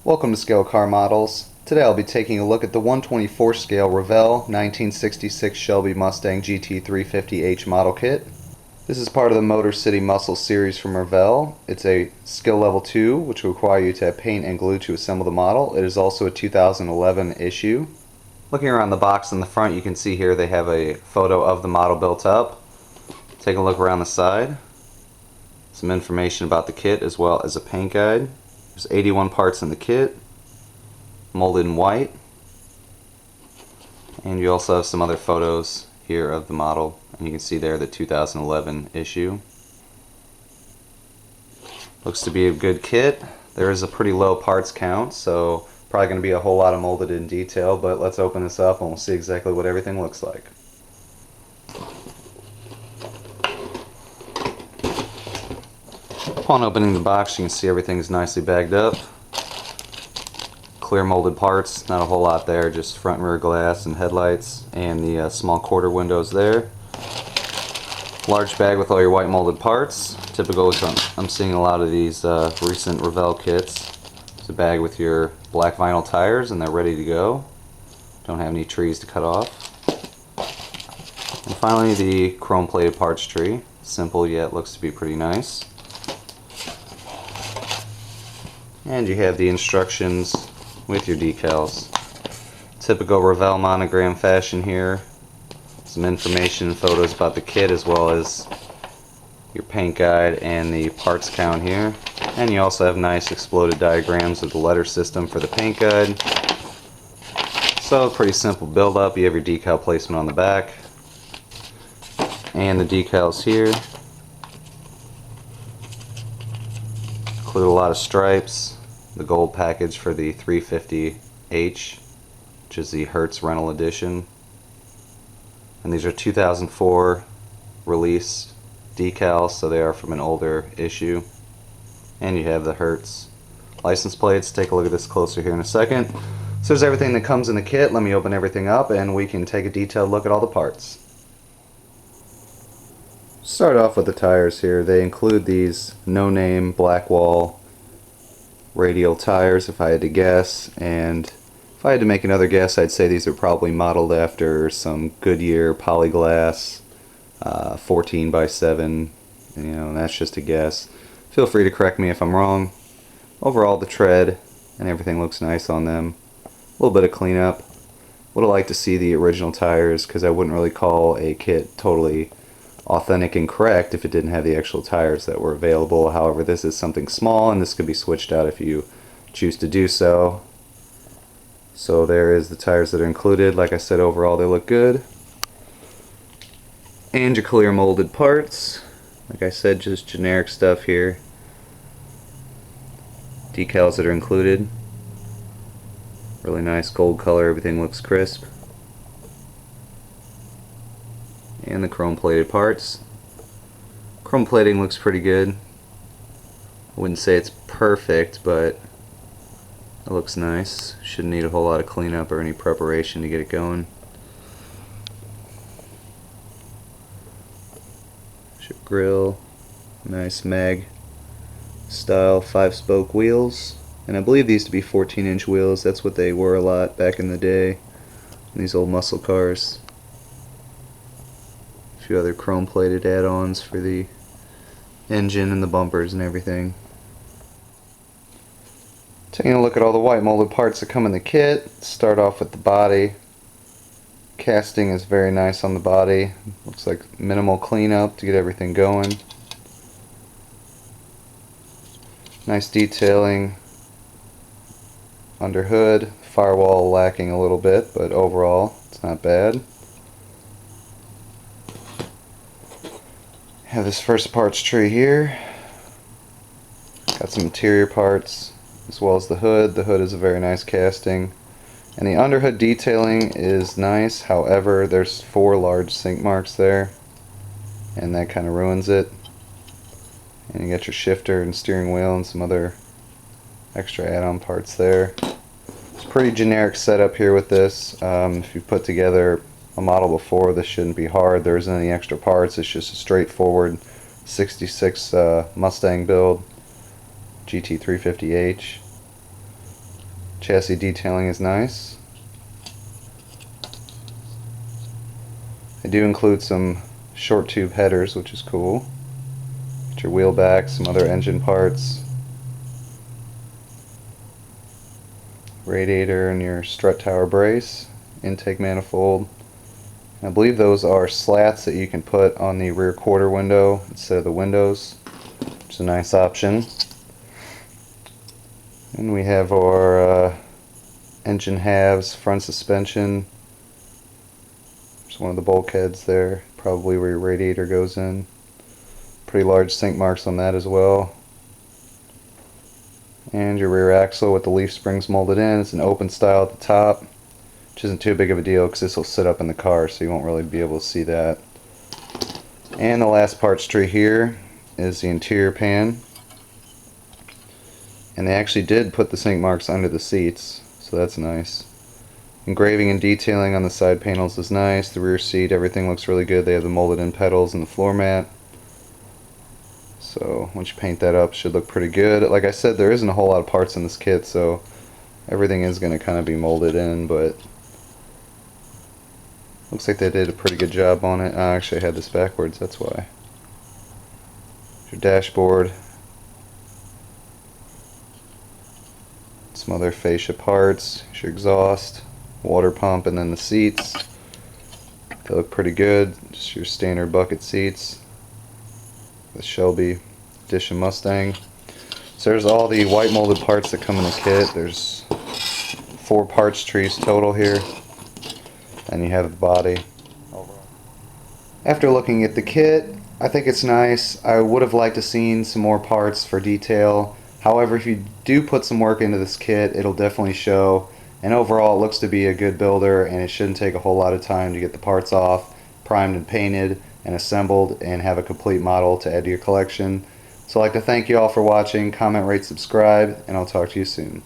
Welcome to Scale Car Models. Today I'll be taking a look at the 124 scale Revell 1966 Shelby Mustang GT350H model kit. This is part of the Motor City Muscle series from Revell. It's a skill level 2, which will require you to have paint and glue to assemble the model. It is also a 2011 issue. Looking around the box in the front, you can see here they have a photo of the model built up. Take a look around the side. Some information about the kit as well as a paint guide. There's 81 parts in the kit, molded in white, and you also have some other photos here of the model, and you can see there the 2011 issue. Looks to be a good kit. There is a pretty low parts count, so probably going to be a whole lot of molded in detail, but let's open this up and we'll see exactly what everything looks like. Upon opening the box, you can see everything is nicely bagged up. Clear molded parts, not a whole lot there, just front and rear glass and headlights and the small quarter windows there. Large bag with all your white molded parts. Typical, I'm seeing a lot of these recent Revell kits. It's a bag with your black vinyl tires and they're ready to go. Don't have any trees to cut off. And finally the chrome plated parts tree. Simple yet looks to be pretty nice. And you have the instructions with your decals. Typical Revell monogram fashion here. Some information and photos about the kit as well as your paint guide and the parts count here. And you also have nice exploded diagrams of the letter system for the paint guide. So pretty simple build up. You have your decal placement on the back. And the decals here. Include a lot of stripes. The gold package for the 350H, which is the Hertz rental edition. And these are 2004 release decals, so they are from an older issue. And you have the Hertz license plates. Take a look at this closer here in a second. So there's everything that comes in the kit. Let me open everything up and we can take a detailed look at all the parts. Start off with the tires here. They include these no-name Blackwall radial tires, if I had to guess, and if I had to make another guess, I'd say these are probably modeled after some Goodyear Polyglass 14x7. That's just a guess. Feel free to correct me if I'm wrong. Overall, the tread and everything looks nice on them. A little bit of cleanup. Would have liked to see the original tires, because I wouldn't really call a kit totally authentic and correct if it didn't have the actual tires that were available. However, this is something small and this could be switched out if you choose to do so. So there is the tires that are included. Like I said, overall they look good. And your clear molded parts. Like I said, just generic stuff here. Decals that are included. Really nice gold color, everything looks crisp. And the chrome plated parts. Chrome plating looks pretty good. I wouldn't say it's perfect, but it looks nice. Shouldn't need a whole lot of cleanup or any preparation to get it going. Your grill, nice mag style 5-spoke wheels. And I believe these to be 14-inch wheels. That's what they were a lot back in the day in these old muscle cars. A few other chrome plated add-ons for the engine and the bumpers and everything. Taking a look at all the white molded parts that come in the kit. Start off with the body. Casting is very nice on the body. Looks like minimal cleanup to get everything going. Nice detailing under hood. Firewall lacking a little bit, but overall it's not bad. Have this first parts tree here. Got some interior parts as well as the hood. The hood is a very nice casting. And the underhood detailing is nice. However, there's 4 large sink marks there. And that kind of ruins it. And you got your shifter and steering wheel and some other extra add-on parts there. It's a pretty generic setup here with this. If you put together a model before, this shouldn't be hard. There isn't any extra parts. It's just a straightforward 66 Mustang build, GT350H. Chassis detailing is nice. They do include some short tube headers, which is cool. Get your wheel back, some other engine parts, radiator and your strut tower brace, intake manifold. I believe those are slats that you can put on the rear quarter window instead of the windows, which is a nice option. And we have our engine halves, front suspension. There's one of the bulkheads there, probably where your radiator goes in. Pretty large sink marks on that as well. And your rear axle with the leaf springs molded in. It's an open style at the top, which isn't too big of a deal because this will sit up in the car, so you won't really be able to see that. And the last parts tree here is the interior pan. And they actually did put the sink marks under the seats, so that's nice. Engraving and detailing on the side panels is nice. The rear seat, everything looks really good. They have the molded in pedals and the floor mat. So once you paint that up, it should look pretty good. Like I said, there isn't a whole lot of parts in this kit, so everything is going to kind of be molded in, but looks like they did a pretty good job on it. I actually had this backwards, that's why. Your dashboard. Some other fascia parts, your exhaust, water pump, and then the seats. They look pretty good. Just your standard bucket seats. The Shelby Mustang. So there's all the white molded parts that come in the kit. There's 4 parts trees total here. And you have the body. After looking at the kit, I think it's nice. I would have liked to seen some more parts for detail. However, if you do put some work into this kit, it'll definitely show. And overall, it looks to be a good builder, and it shouldn't take a whole lot of time to get the parts off, primed and painted, and assembled, and have a complete model to add to your collection. So I'd like to thank you all for watching. Comment, rate, subscribe, and I'll talk to you soon.